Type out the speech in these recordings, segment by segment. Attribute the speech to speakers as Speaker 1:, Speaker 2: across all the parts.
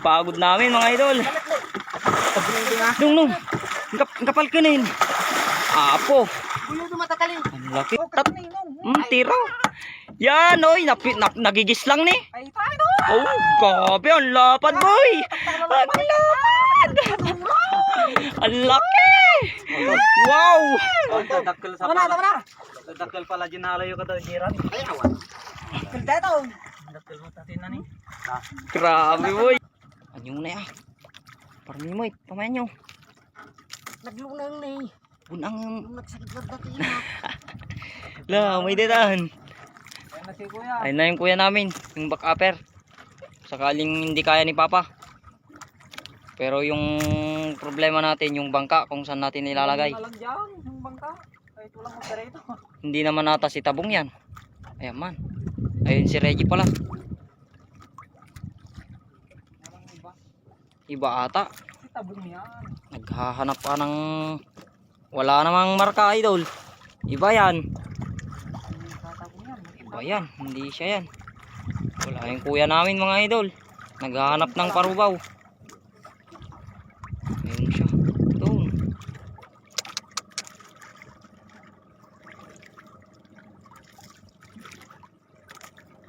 Speaker 1: pagod namin mga idol. Nung. Ang kapal ka na yun. Apo. Ang laki. Tira. Yan oy. Nagigis lang ni. Oh, gabi. Ang lapad boy. Ang lapad. Ang laki. Wow.
Speaker 2: Dakkel sa pala. Dakkel pala ginalayo ka daw giran. Ay awan. Dakkel mo tatin na ni.
Speaker 1: Grabe boy. Anyo na ya. Parang mo pamayan nyo.
Speaker 3: Naglunang na eh.
Speaker 1: Bunang.
Speaker 3: Nagsakit ba dati
Speaker 1: La, may dadahan.
Speaker 2: Ay na si kuya.
Speaker 1: Ayun na yung kuya namin. Yung back upper. Sakaling hindi kaya ni Papa. Pero yung problema natin, yung bangka, kung saan natin ilalagay.
Speaker 2: Nalagyan yung bangka. Kahit walang magkarito.
Speaker 1: Hindi naman nata si Tabong yan. Ayan man. Ayun si Reggie pala. Iba ata.
Speaker 2: Si Tabong yan.
Speaker 1: Naghahanap pa ng... Wala namang marka idol. Iba yan. Iba yan. Hindi siya yan. Wala yung kuya namin mga idol. Naghahanap ng parubaw. Ayun siya. Doon.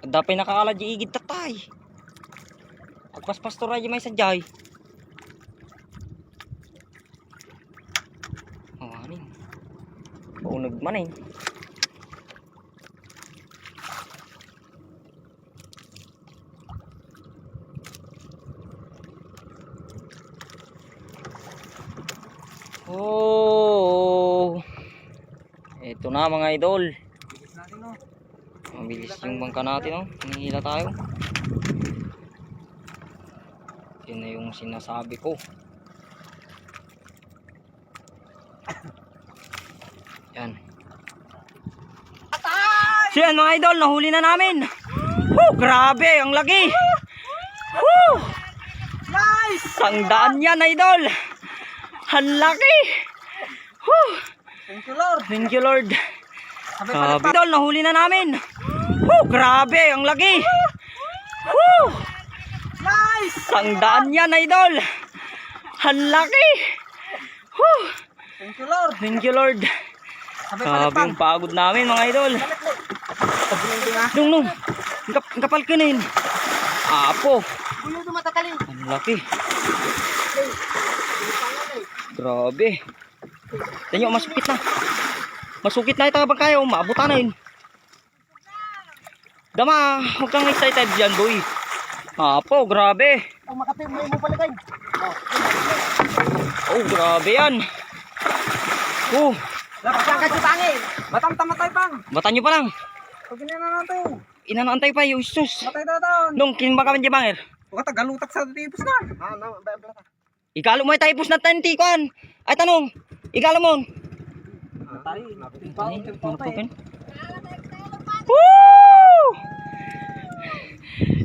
Speaker 1: Dapat nakakala di igid tatay. Agpas pastor aja may sadyay. Awanin. Paunog man eh. Oh. Ito na mga idol.
Speaker 2: Bilis natin no.
Speaker 1: Mabilis yung bangka natin, oh. Hinihila tayo. Yun na yung sinasabi ko. Yan. So yan mga idol, nahuli na namin. Woo, grabe, ang laki. Woo!
Speaker 2: Nice!
Speaker 1: Sangdaan yan idol. Ang laki. Woo!
Speaker 2: Thank you Lord.
Speaker 1: Thank you Lord.
Speaker 2: Sabi
Speaker 1: Grabe idol, nahuli na namin. Woo, grabe, ang laki. Woo!
Speaker 2: Nice!
Speaker 1: Sangdaan yan idol. Ang laki. Woo!
Speaker 2: Thank you Lord.
Speaker 1: Thank you Lord.
Speaker 2: Sabi
Speaker 1: Grabe yung pagod namin mga idol. Nung. Ang kapal ka na yun. Apo.
Speaker 3: Buyo dumatakali.
Speaker 1: Ang laki. Grabe. Tanyo, masukit na. Masukit na ito bang kayo. Maabutan na yun. Dama, huwag kang excited dyan boy. Apo, grabe.
Speaker 3: Ang makapim mo palagay.
Speaker 1: Oh, grabe yan. Oh,
Speaker 2: Lapasang ka sa tangin. Batang tamatay pang.
Speaker 1: batan nyo pa lang.
Speaker 2: Pag na nato.
Speaker 1: Inanaantay pa yung sus.
Speaker 2: Matay daw.
Speaker 1: Nung, kinba ka man dyan banger.
Speaker 2: Huwag tagalutak sa tipos na.
Speaker 1: Ikalo mo ay taipos na tantikon. Ay tanong, ikalo mo.
Speaker 2: Matay.
Speaker 1: Napupin. Woo!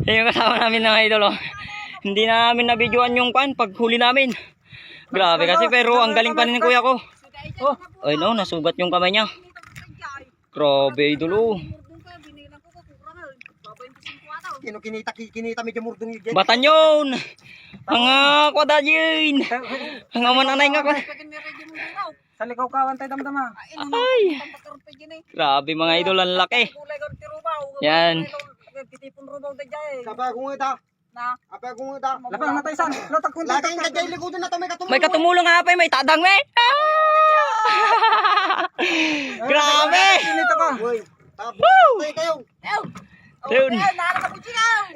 Speaker 1: Yan yung kasama namin ng idol. Oh. Hindi na namin na-videoan yung paghuli namin. Grabe kasi pero ang galing pa rin ng kuya ko. Oh, ay no, nasugat yung kamay niya. Grabe idol. Oh.
Speaker 3: Kinita medyo murdong yung
Speaker 1: Batan yun. Mga kwada yun. Ang aman-anay nga ko.
Speaker 2: Sa likaw kawan tayo damdama.
Speaker 1: Ay. Grabe mga idol, ang laki. Yan.
Speaker 3: Kapag kung ita.
Speaker 2: Na.
Speaker 3: Kapag kung ita.
Speaker 2: Lapang natay san. Latak kun.
Speaker 3: Lagay ka dyan likudan na to may katumulong.
Speaker 1: May katumulong nga pa, may tadang me. Grabe.
Speaker 2: Kinita ka.
Speaker 3: Uy. Tapos
Speaker 1: Woo!
Speaker 3: tayo kayo.
Speaker 1: Yun.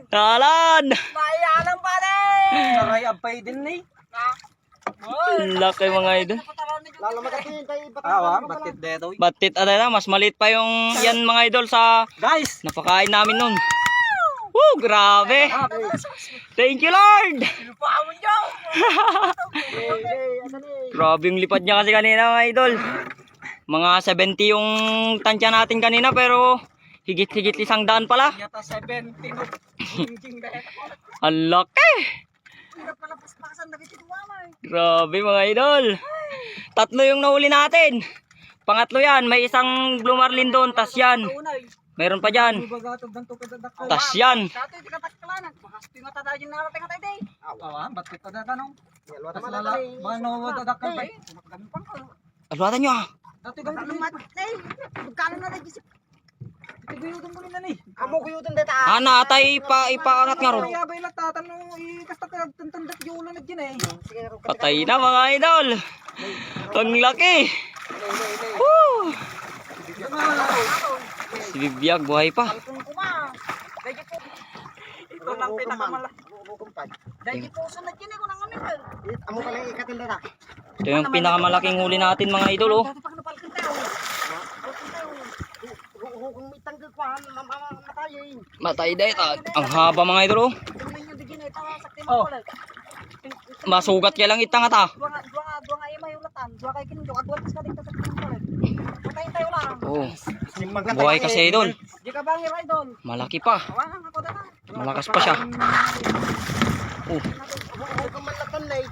Speaker 1: Talan.
Speaker 2: Mayalang pare. Aray abay din ni.
Speaker 1: Ang laki mga idol.
Speaker 3: Lalo magatingin tayo.
Speaker 2: Awa, bakit dedo?
Speaker 1: Batit na, mas maliit pa yung yan mga idol sa
Speaker 2: Guys,
Speaker 1: napakain namin nun. Woo, grabe. Thank you Lord. Grabe yung lipad niya kasi kanina mga idol. Mga 70 yung tansya natin kanina pero higit-higit 100 pala.
Speaker 2: yata 70 no.
Speaker 1: Ang laki. Grabe mga idol. Tatlo yung nahuli natin. Pangatlo yan, may isang blue marlin doon, tas yan. Meron pa dyan.
Speaker 2: Bagatog ng tukad na dakal.
Speaker 1: Tas yan.
Speaker 4: Dati di ka taklanan. Bakas tinatadaan yung narating atay day.
Speaker 2: Awan, ba't kita na tanong?
Speaker 3: Yalwa
Speaker 2: Tas
Speaker 3: naman
Speaker 2: lala,
Speaker 3: na tayo.
Speaker 2: mano mo dadakal pa eh.
Speaker 1: Alwatan nyo ah.
Speaker 2: Dati
Speaker 4: Ganun
Speaker 2: ganun
Speaker 4: mat. Day. Magkano na nag-isip.
Speaker 2: Tiguyutan mo nila ni.
Speaker 3: Amo ko yun dito.
Speaker 1: Ana atay ipaangat nga ron.
Speaker 2: Kaya ba ilang tatanong, kasta ka tantandat yung ulo na dyan eh.
Speaker 1: Patay na mga idol. Ang laki. Woo! Si Bibiyag buhay pa.
Speaker 4: Kung kuma. Dahil po.
Speaker 2: Ito lang pinakamala.
Speaker 4: Dahil po sunod yun eh kung nangamit.
Speaker 3: Amo pala yung ikatil na.
Speaker 1: Ito yung pinakamalaking huli natin mga idol oh.
Speaker 4: Dati pag napalkan tayo. Palkan tayo.
Speaker 3: Kung may tanggal pa, matayin.
Speaker 1: Matay dahil. Ang haba mga idol oh.
Speaker 4: Tingnan nyo digin ito. Sakti
Speaker 2: Oh.
Speaker 4: mo pala.
Speaker 1: Masugat kaya lang itang ata.
Speaker 4: Dua nga ima yung latan. Dua kay kinundo. Agwaltas ka dito sa kinundo. Patayin tayo lang.
Speaker 1: Oh. Buhay kasi idol.
Speaker 4: Di ka bang idol?
Speaker 1: Malaki pa.
Speaker 4: Awangan ako dala.
Speaker 1: Malakas pa siya. Oh.
Speaker 3: Kung malatan na eh.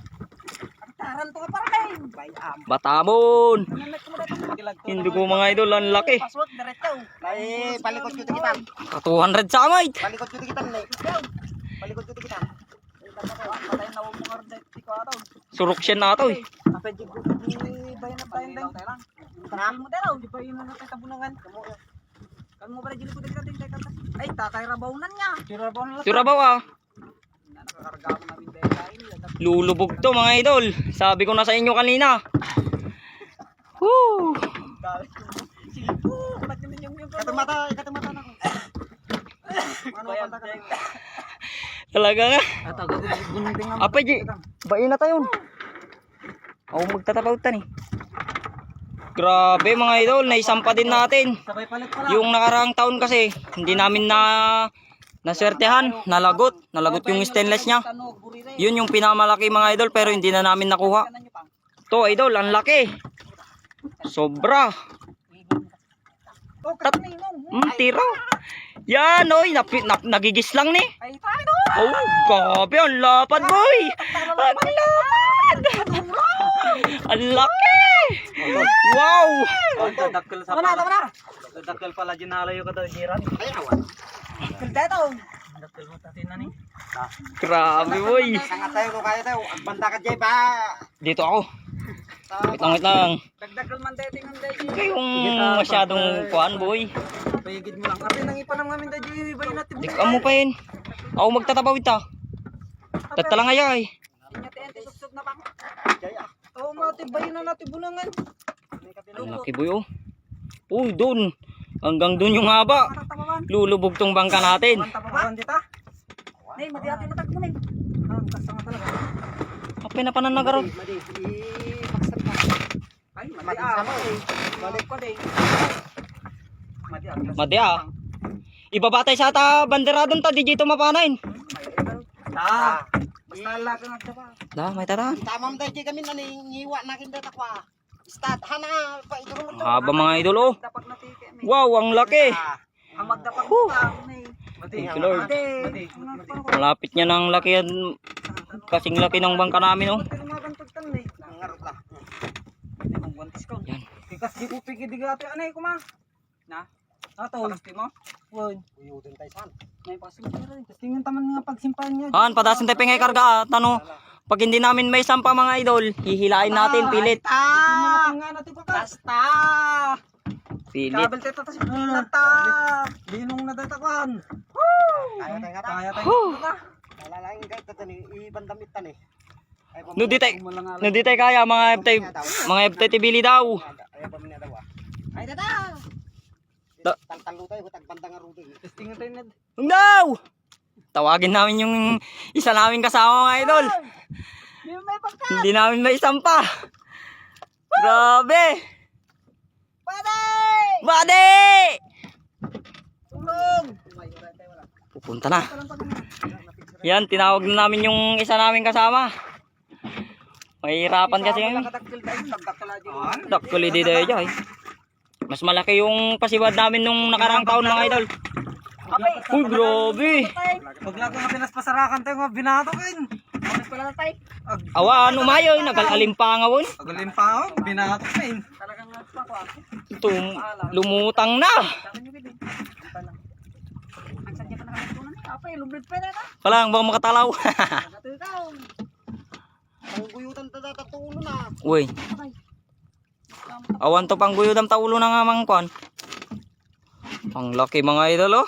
Speaker 4: Taran to ka para kay. Bayam.
Speaker 1: Batamon.
Speaker 4: Nanamit mo dito.
Speaker 1: Hindi ko mga idol. Ang laki.
Speaker 4: Password diretso.
Speaker 3: Ay, palikot ko kita.
Speaker 1: Ka 200 sa amay.
Speaker 3: Palikot ko kita na eh. Palikot ko kita.
Speaker 4: Patayin na mo nga rin ko ataw.
Speaker 1: Surok siya na ito eh.
Speaker 4: Apa di bayan na tayo dai. Tangan mo daw, di bayan na tayo tabunangan. Kan mo pala jili ko dito tayo kanta. Ay, tatay rabawnan niya.
Speaker 1: Turabaw ah.
Speaker 4: Nakakarga ako namin dai.
Speaker 1: Lulubog to mga idol. Sabi ko na sa inyo kanina. Woo!
Speaker 3: Katumata na ko. Ano pa ta?
Speaker 1: Talaga nga.
Speaker 2: Ataw, gunting nga.
Speaker 1: Apa ji? Bain na tayo. Ako magtatapaw tan eh. Grabe mga idol, naisampa din natin.
Speaker 2: Sabay palit pala.
Speaker 1: Yung nakaraang taon kasi, hindi namin naswertehan, nalagot yung stainless niya. Yun yung pinamalaki mga idol pero hindi na namin nakuha. To idol, ang laki. Sobra. Tira. Yan oy, nagigis lang ni.
Speaker 4: Ay, tayo.
Speaker 1: Oh, grabe, ang lapad boy. Ang lapad. Ang laki. Wow.
Speaker 2: Dadakal sa
Speaker 4: Tama
Speaker 2: pala.
Speaker 4: na.
Speaker 2: Dadakal pala dyan nalayo ka daw giran.
Speaker 3: Ay, awan.
Speaker 4: Dito.
Speaker 2: Dadakal mo tatin na ni.
Speaker 1: Grabe boy.
Speaker 3: Sangat tayo kung kaya tayo. Agbanda ka dyan pa.
Speaker 1: Dito ako. Wait lang.
Speaker 4: Dagdagal man dito ng dai.
Speaker 1: Kayong masyadong kuan boy.
Speaker 2: Payigid mo lang. Ate nang ipanam namin da dyan. Iba yun natin.
Speaker 1: Di ka mo pa yun. Ako magtatabaw ita. Tatala nga yay.
Speaker 4: Ente suksok na bang.
Speaker 2: Oo nga, tibayin na natin bunangan.
Speaker 1: Ang laki boy oh. Uy, doon. Hanggang doon yung haba.
Speaker 4: Tatawan.
Speaker 1: Lulubog tong bangka natin.
Speaker 2: Tapakan dita.
Speaker 4: Nay, madiati matag mo nay.
Speaker 2: Kasama talaga.
Speaker 1: Kapay na pananagarod.
Speaker 3: Madi, paksan ka.
Speaker 2: Ay,
Speaker 3: Madi
Speaker 2: madi
Speaker 3: sama eh.
Speaker 2: Balik ko din. Madi aglas.
Speaker 1: Madi ah. Ibabatay sa ata banderadon ta, di dito mapanain.
Speaker 2: Ah. Basta laki nga tapa.
Speaker 1: Da, may tara.
Speaker 3: Tamam tayo dyan kami na ngiwa na kinda takwa. Start, hana, pa ito mo.
Speaker 1: Haba mga idol oh.
Speaker 4: Dapat natike may.
Speaker 1: Wow, ang laki.
Speaker 4: Ang magdapat mo nay.
Speaker 2: Madi.
Speaker 1: Thank you Lord.
Speaker 2: Madi.
Speaker 1: Malapit niya ng laki yan. Kasing laki ng bangka namin oh.
Speaker 2: Tinumagantugtan ni.
Speaker 3: Nangarot lang.
Speaker 2: Hindi mong guantis ko.
Speaker 1: Yan.
Speaker 2: Kikas di ko pigi di gati anay ko ma. Na. Ato. Pakasti mo. Woy.
Speaker 3: Uyudin tayo saan.
Speaker 2: May pasimpa rin. Tingnan taman nga pagsimpan niya.
Speaker 1: Han, padasin tayo pingay karga. Tano, pag hindi namin may sampa mga idol, hihilain natin, pilit.
Speaker 2: Ah! Nga natin pa ka.
Speaker 4: Basta.
Speaker 1: Pilit.
Speaker 2: Kabel teta tas pinata. Binong na datakan.
Speaker 3: Kaya tayo nga ta.
Speaker 2: Kaya tayo.
Speaker 3: Lalalaing kahit ito ni, ibandamit ta ni.
Speaker 1: Nudi tayo kaya mga FTT bili daw.
Speaker 3: Ayaw pa minadaw ah.
Speaker 4: Ay dada.
Speaker 3: Talo tayo, tagbanda nga rudo.
Speaker 2: Testing tayo na.
Speaker 1: No! Tawagin namin yung isa namin kasama mga idol.
Speaker 4: Di may pagka.
Speaker 1: Hindi namin may sampa. Grabe!
Speaker 4: Paday.
Speaker 1: Bade!
Speaker 4: Tulong.
Speaker 1: Pupunta na. Yan, tinawag na namin yung isa namin kasama. Mahirapan kasi kami.
Speaker 2: Kadaktil tayo. Nagdakala dyan.
Speaker 1: Dakuli di dayo dyan. Mas malaki yung pasiwad namin nung nakarang taon mga idol. Uy, grabe.
Speaker 2: Maglako nga pinaspasarakan tayo nga binatokin.
Speaker 4: Ano pala tay?
Speaker 1: Awaan, umayo. Nagalalimpangaw.
Speaker 2: Agalim pa ako. Binatokin.
Speaker 4: Talagang nagpa ko.
Speaker 1: Lumutang na.
Speaker 4: Sabi niyo bibi. pa eh. Lublit pa na na.
Speaker 1: Palang, baka makatalaw.
Speaker 4: Nagatuloy ikaw.
Speaker 3: Ang guyutan tatatulo na.
Speaker 1: Uy. Awan to pang guyod ang taulo na nga mang kwan. Ang laki mga idol oh.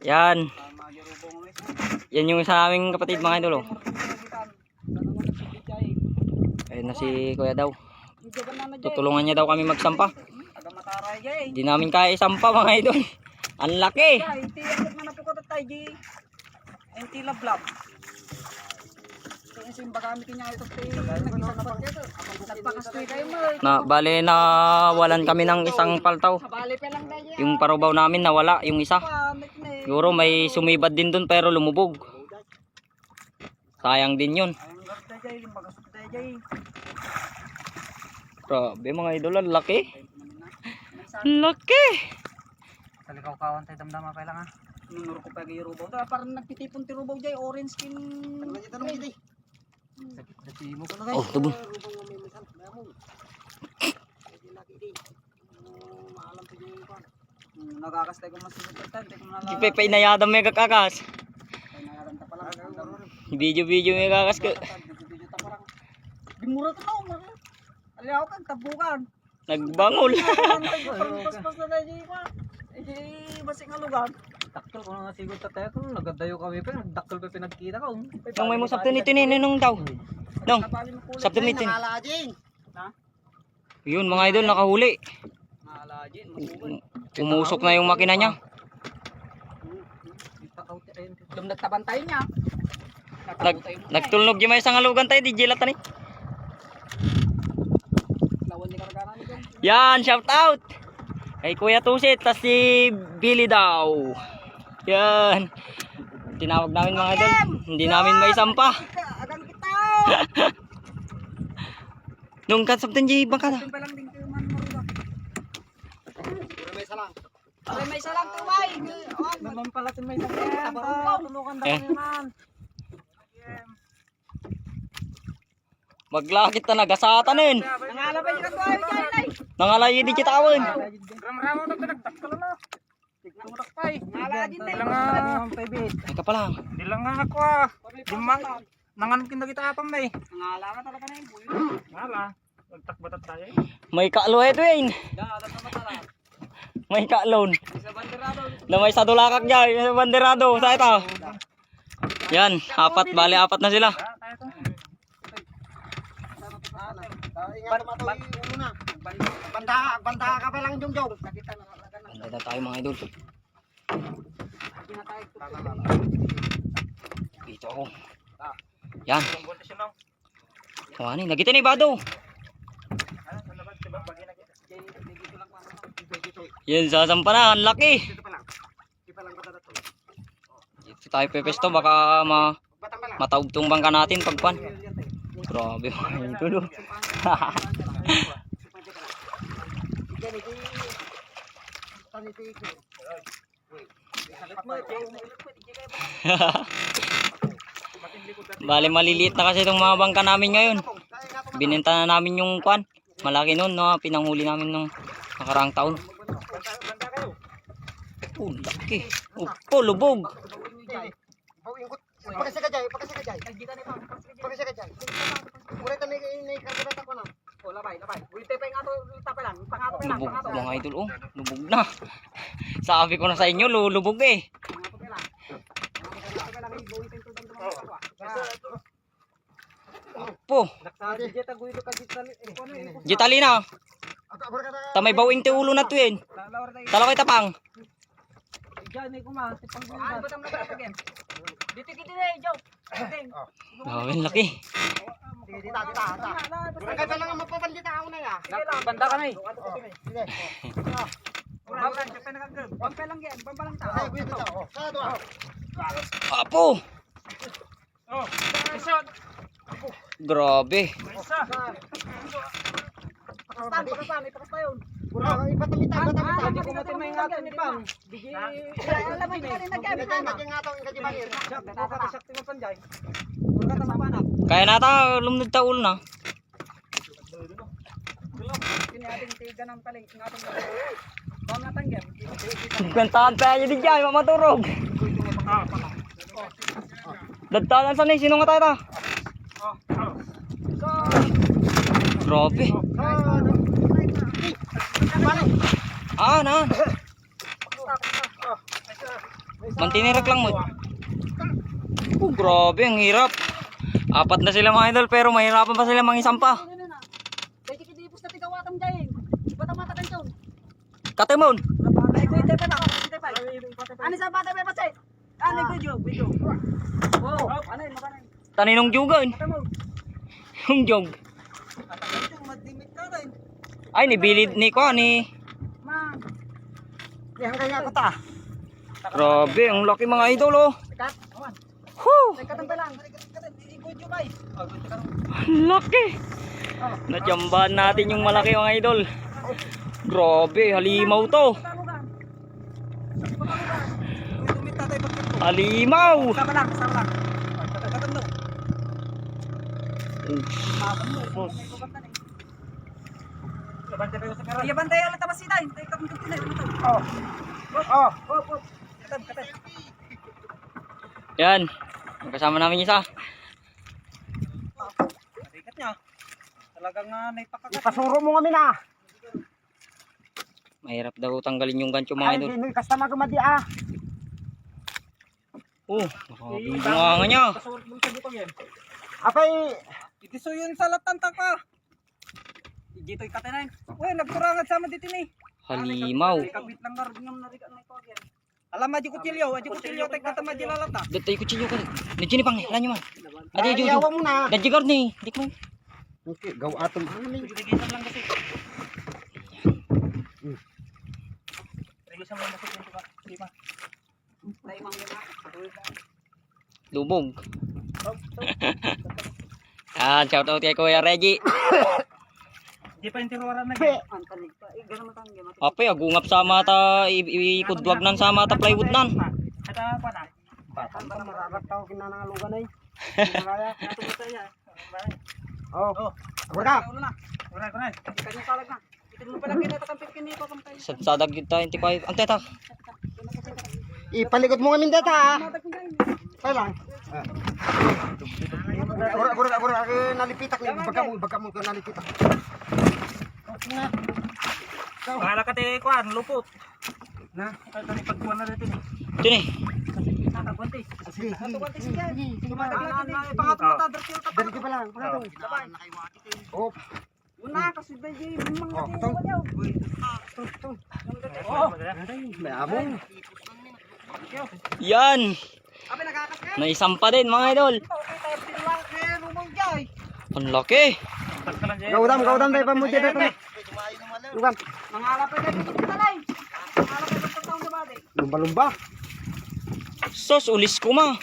Speaker 1: Yan. Yan yung sa aming kapatid mga idol oh. Ayun na si Kuya daw. Tutulungan niya daw kami magsampa.
Speaker 4: Aga mataray jay.
Speaker 1: Hindi namin kaya isampa mga idol. Ang laki.
Speaker 4: Jay, ti ang mana po ko tatay jay. Enti lablab. Kasi yung bagamit niya ito ti nagpakastoy kayo mo.
Speaker 1: Na bale na walan kami ng isang paltaw.
Speaker 4: Bali pa lang dahil.
Speaker 1: Yung parubaw namin nawala yung isa. Siguro may sumibad din dun pero lumubog. Sayang din yun.
Speaker 4: Ayong ganda jay, magasot tayo jay.
Speaker 1: Grabe mga idol, ang laki. Ang laki.
Speaker 2: Kalikaw-kawan tayo damdama pa lang ha.
Speaker 4: Nunur ko pa yung rubaw. Parang nagtitipon ti rubaw jay, orange skin.
Speaker 3: Tanong kita.
Speaker 2: Nasimo ko na
Speaker 1: Oh, tubong.
Speaker 3: Rubong mo may misal. Mayamong. Hindi lagi din. Maalam ko yung kwan.
Speaker 4: Nagakastay ko masinod tayo, hindi ko nalala.
Speaker 1: Ipe inayadam may kakakas.
Speaker 4: Ay nagaranta pa lang.
Speaker 1: Video may kakas ka.
Speaker 4: Video ta parang. Dimura ka na. Aliyaw kang tabukan.
Speaker 1: Nagbangol.
Speaker 4: Pas-pas na tayo jay pa. Eh, basing nga lugar.
Speaker 2: Daktal ko na nga siguro tatay ko. Nagadayo kami pa. Daktal pa pinagkita ko.
Speaker 1: Nung may musap nito ninong daw. Nung, sabto nito.
Speaker 3: Nakala din.
Speaker 1: Yun mga idol, nakahuli.
Speaker 4: Malajin,
Speaker 1: Umusok na yung makina niya.
Speaker 4: Dum nagtabantay niya.
Speaker 1: Nagtulnog yung may isang alugan tayo, di jilat ni.
Speaker 4: Lawan ni kargana ni Dong.
Speaker 1: Yan, shout out. Kay Kuya Tusit, tas si Billy daw. Yan. Tinawag namin mga idol. Hindi namin may sampa.
Speaker 4: Agang kita.
Speaker 1: Nung katsabtan di bangka na.
Speaker 4: Dum pa lang din kayo man maruga.
Speaker 3: May salang.
Speaker 4: Ay may salang tuway.
Speaker 2: Naman pala may sakyan. Tunukan daw
Speaker 1: Eh.
Speaker 2: naman.
Speaker 1: Maglakit na nagasatanin.
Speaker 4: Nangala pa yung tuway jay.
Speaker 1: Nangalayi di kita awan.
Speaker 2: Gram-ramo na pinagdaktal na. Tigturak pa eh.
Speaker 4: Nangala din tayo.
Speaker 2: Dilang nga, pebit.
Speaker 1: Ay ka pala.
Speaker 2: Dilang nga ako ah. Dimang, nangan kita apam na eh.
Speaker 4: Nangala ka talaga na yung buyo.
Speaker 2: Wala. Nagtakbatat tayo eh.
Speaker 1: May kaalo Edwin.
Speaker 4: Alam na matala.
Speaker 1: May kaalon.
Speaker 4: Sa banderado.
Speaker 1: Na may sadulakak dyan. Sa banderado. Sa ito. Yan. Apat na sila.
Speaker 3: Ingat mo ito yung una. Banda ka pa lang yung jong.
Speaker 1: Banda na tayo mga idol. Dito ako. Yan. Wani, nagita ni Bado. Yan, sasampa na. Ang laki. Dito tayo pepesto. Baka mataugtong bangka natin pagpan. Grabe mga idol. Bale maliliit na kasi itong mga bangka namin ngayon. Binenta na namin yung kwan. Malaki nun, no? Pinanghuli namin nung nakaraang taon. Oh, laki. Oh, lubog.
Speaker 3: Pagkasi ka jay. Pagkasi ka jay. Ulit na ikargata ko na.
Speaker 4: Oh, labay. Uite pa nga to, pa lang. Pangato pa lang,
Speaker 1: Lubog
Speaker 4: pangato.
Speaker 1: mga idol. Oh, lubog na. Sabi ko na sa inyo, lulubog eh. Po, Jitalina. Tamay bawing ti ulo na to yun. Tala ko'y tapang.
Speaker 2: Diyan eh kuma.
Speaker 4: Ah, batam na ba again? Dito na, Joe.
Speaker 1: Grabe, laki.
Speaker 3: Dita. Kaya pa lang mapapandita ako na ya.
Speaker 4: Banda ka na eh.
Speaker 3: Sige.
Speaker 4: Bampa lang yan, bampa lang ta.
Speaker 3: Ay, kuya dito. Sa to.
Speaker 1: Apo. Grabe.
Speaker 4: Pakastan, ipakasta yun.
Speaker 3: Ipatamita.
Speaker 4: Hindi ko matimay nga ito ni Pang. Digi, alam mo, hindi ka rin nagkamit.
Speaker 3: Nga to, nga di ba yun?
Speaker 4: Nakakasakti mo panjay. Pagka tamapanak.
Speaker 1: Kaya nata, lumnod ta ulo na.
Speaker 4: Kiniating tiga ng paling, ingatong mo. Bang natanggap.
Speaker 1: Kantahan pa niya di dyan, mamaturog.
Speaker 4: Ito
Speaker 1: Dadtalan sa ni, sino nga tayo ta? Grabe. Ah, na. Mantinirak lang mo. Oh, grabe, ang hirap. Apat na sila mga idol, pero mahirapan pa sila mangisang pa.
Speaker 3: Kaya kitipos na tigawatam dyan. Ba't ang mata kansyon?
Speaker 1: Katemon.
Speaker 3: Ay, ko ite pa na. Ano sa bata pa pa ano video. Oh, ano yun, makanan.
Speaker 1: Taninong jugan. Yung jog.
Speaker 4: Madimit ka rin.
Speaker 1: Ay, nibilid ni ko, ni.
Speaker 3: Ma.
Speaker 4: Yan kaya ko ta.
Speaker 1: Grabe, ang laki mga idol, oh.
Speaker 3: Kat.
Speaker 1: Whew,
Speaker 3: Katang lang.
Speaker 4: Igodyo guys.
Speaker 1: ang laki. Natsambahan natin yung malaki mga idol. Grabe, halimaw to.
Speaker 4: Tumit tatay pagkito.
Speaker 1: Halimaw.
Speaker 4: Sama lang. Katang no. Iya bantay ala tapos sila. Tay ka mong tinay. Oh. Katang.
Speaker 1: Yan. Kasama namin isa.
Speaker 4: Ikat niya. Talagang naipakagat.
Speaker 3: Ipasuro mo kami na.
Speaker 1: Mahirap daw tanggalin yung gancho mga idol.
Speaker 3: Hindi kasta magumadi ah.
Speaker 1: Oh, nakabing bunganga niya.
Speaker 4: Pasawag mo sa butong yan.
Speaker 3: Apay,
Speaker 4: Itiso yun sa latanta ka. Dito'y katenayin. Uy, nagkurangan sama dito ni.
Speaker 1: Halimaw.
Speaker 4: Kabit lang ngam narigan na ito again. Alam ma di kutsilyo, tek katama di lalata.
Speaker 1: Dito yung kutsilyo ka. Nandiyan ni pang, alam nyo man. Adi, Jojo.
Speaker 3: ayawa mo na.
Speaker 1: Nandiyan ka ni. Di ko.
Speaker 3: Okay, gaw atom.
Speaker 4: Gigitan lang kasi. Regisan lang kasi dito ka. Di ba? Tay mang muna.
Speaker 1: Lubog. Yan, shout out kay Kuya Reggie.
Speaker 4: Di pa yung tiruwaran na
Speaker 3: Pe.
Speaker 4: Antanig pa. Ganun matanggi.
Speaker 1: Ape, agungap sa mata, ikudwag nan sa mata plywood nan.
Speaker 4: Kata pa na.
Speaker 3: Batan pa mararat tao kinanangalugan ay. Kaya.
Speaker 4: Natutaya.
Speaker 3: Oh. Wala.
Speaker 4: Wala. Kanya salag na. Itin mo pala kinatakan kini pa pang tayo.
Speaker 1: Sadag kita 25. Ang teta.
Speaker 3: Ipalikot mo kami data ah. Kaya lang. Gura nalipitak ni bagka mo nalipitak.
Speaker 4: Bahala ka te kuan lupot.
Speaker 3: Na.
Speaker 4: Ay tani pagkuan na dito ni.
Speaker 1: Ito ni.
Speaker 4: Nakabuntis.
Speaker 3: Sige.
Speaker 4: Pangatlo ta direct ta.
Speaker 3: Dali pa lang. Oh.
Speaker 4: Una kasi dai mga
Speaker 3: Oh, tong.
Speaker 4: Oh.
Speaker 3: May among.
Speaker 1: Yan.
Speaker 4: Abe nagakas ka.
Speaker 1: Naisampa din mga idol.
Speaker 4: Okay tayo tinulang kay lumang jay.
Speaker 1: Ang laki.
Speaker 3: Gaudam dai pa mo dito. Lugan.
Speaker 4: Mangalap pa dito talay. Mangalap pa sa taong gabade.
Speaker 3: Lumba.
Speaker 1: Sos, ulis ko ma.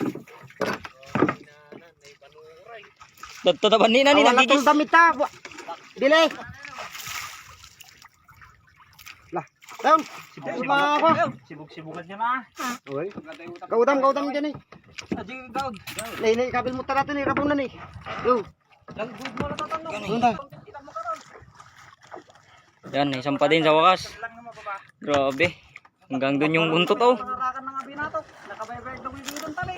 Speaker 1: Tataban ni na ni
Speaker 3: Wala
Speaker 1: nagigis.
Speaker 3: tong damit ta. Dili. Lah. Dayon. Suma ako.
Speaker 4: Sibuk-sibukan niya na.
Speaker 3: Oy. Gaudam diyan eh.
Speaker 4: Aji gaud.
Speaker 3: Nay kabil mo tara ni rabon na ni. Yo.
Speaker 4: Lang good mo na tatanong.
Speaker 3: Unta.
Speaker 4: Kita mo karon.
Speaker 1: Yan, naisampa din sa wakas.
Speaker 4: Lang na mababa.
Speaker 1: Grabe. Hanggang dun yung buntot oh.
Speaker 4: Pangarakan ng abinato. Nakabaybayad na wili doon tali.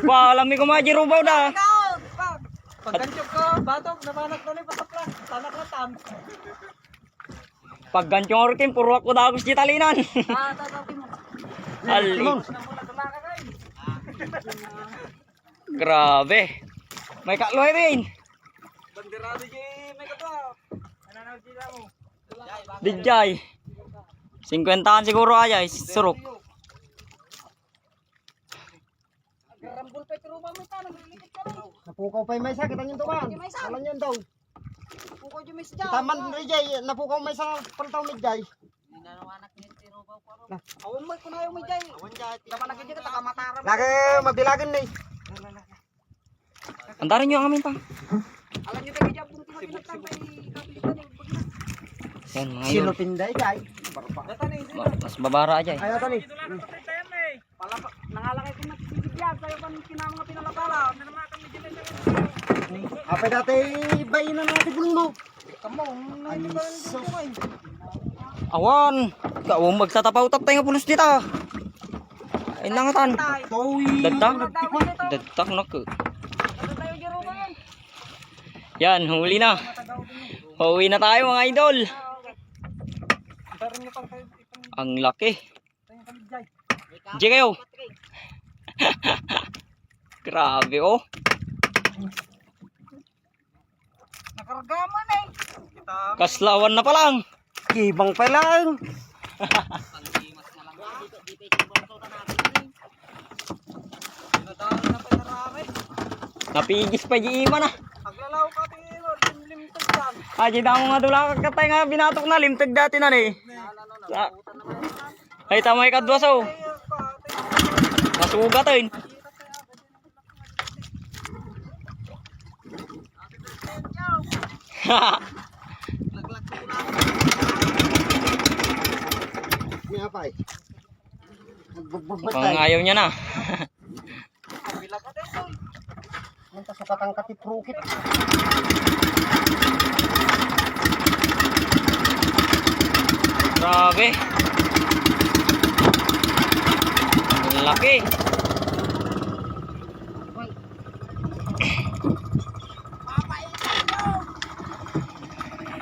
Speaker 1: Pa, alam ko mga jirubaw na.
Speaker 4: Gaud. Paggantyog ko, batok, napanak na ni pasaplan. Tanak na tam.
Speaker 1: Pag gantyong orkin, puro ako dagos di talinan.
Speaker 4: Tatawin mo.
Speaker 1: Ali.
Speaker 4: Mula ka kay.
Speaker 1: Grabe. May kakloy rin.
Speaker 4: Banderado di may katwa. Nananaw sila mo.
Speaker 1: Dijay. 50 siguro ay surok.
Speaker 4: Garambol pa pero ba mo tanong lilikit ka rin.
Speaker 3: Napukaw pa yung may sakit ang yung tukan. Alam niyan daw.
Speaker 4: Puko di may sadya.
Speaker 3: Taman Rijay, napukaw may sa paltaw Rijay.
Speaker 4: Ninanawanak ni tiro ba ko. Awan mo kuno yung may jay. Awan jay. Dapat lagi ka takamataram.
Speaker 3: Lagi mabilagan ni.
Speaker 1: Antarin nyo ang amin pa.
Speaker 4: Alam niyo tayo jab kung tinatang pa kapilitan ni.
Speaker 1: Yan mga idol.
Speaker 3: Silupinday jay.
Speaker 4: Data ni.
Speaker 1: Mas babara aja eh.
Speaker 3: Ayo tani.
Speaker 4: Pala nangalakay ko nagsisigyan sayo pan kinamang pinalakala. Ano naman kami dito.
Speaker 3: Apa dati bayin na natin bulong mo.
Speaker 4: Kamo, hindi ba dito kay.
Speaker 1: Awan. Kau magtatapaw-tap tayo nga pulos dito. Ay nangatan.
Speaker 4: Toy.
Speaker 1: Dadak. Dadak nak.
Speaker 3: Ano tayo Jero ba yan?
Speaker 1: Yan, huli na. Pauwi na tayo mga idol.
Speaker 4: Darin niyo pang tayo itong
Speaker 1: Ang laki.
Speaker 4: kaligay.
Speaker 1: Diyan kayo. Grabe oh.
Speaker 4: Nakargaman eh.
Speaker 1: Kaslawan na pa lang.
Speaker 4: Kibang pa lang. Nadaan na pa yung rami.
Speaker 1: Napigis pa di iman ah.
Speaker 4: Paglalaw ka tino, limlimtag yan.
Speaker 1: Aji damo nga dula kakatay nga binatok na limtag dati na ni. Ay tamay kadwas oh. Nasugatin.
Speaker 4: May apay.
Speaker 1: Pang ayaw niya na.
Speaker 4: Manta sa katangkati prukit.
Speaker 1: Grabe. Ang laki.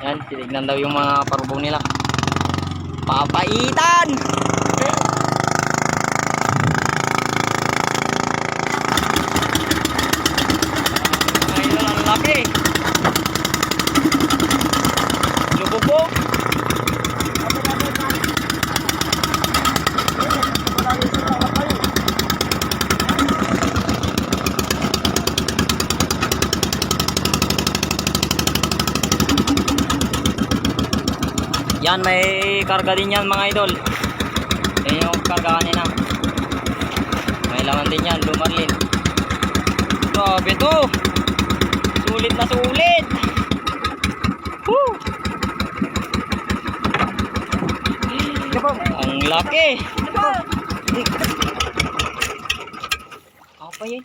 Speaker 1: Yan, tinignan daw yung mga parubong nila. Papaitan! Ayun, ang laki. Lubog-bog. Yan, may karga din yan mga idol. Yan yung karga kanina. May laman din yan, lumarlin. Grabe to. Sulit na sulit. Woo! Ang laki. Apa yun?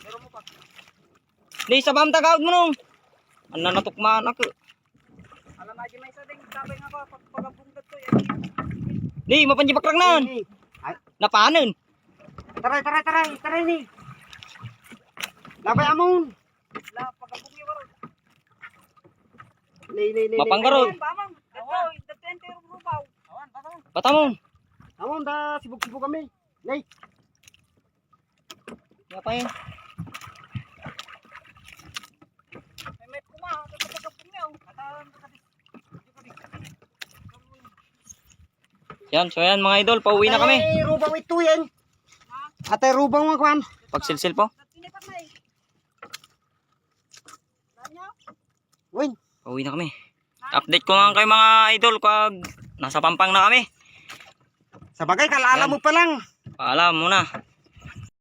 Speaker 1: Di, sabam tagawag mo nung. Ano na natukmaan ako.
Speaker 3: Alam aja may isa ding sabay nga ko pagabunggat ko yan.
Speaker 1: Di, mapanjibakrang nan. Napaanan.
Speaker 4: Taray ni. Labay amon.
Speaker 3: La pagabung yo waro.
Speaker 4: Lay.
Speaker 1: Mapanggarod.
Speaker 3: Bamang. Ito, depende rubaw. Awan, bamang.
Speaker 1: Batamon.
Speaker 4: Amon da sibuk-sibuk kami. Lay.
Speaker 1: Ngapain?
Speaker 3: May kuma, pagabung yo. Ataan
Speaker 1: Yan, so yan mga idol, pauwi na kami.
Speaker 4: Ay, rubang ito yan. Ate, rubang mo kwan.
Speaker 1: Pagsilsil po.
Speaker 3: Sinipat na eh. Danyo?
Speaker 4: Win.
Speaker 1: Pauwi na kami. Update ko nga kayo mga idol kag nasa Pampang na kami.
Speaker 4: Sa bagay, kalala
Speaker 1: Yan.
Speaker 4: mo pa lang.
Speaker 1: Paalam muna.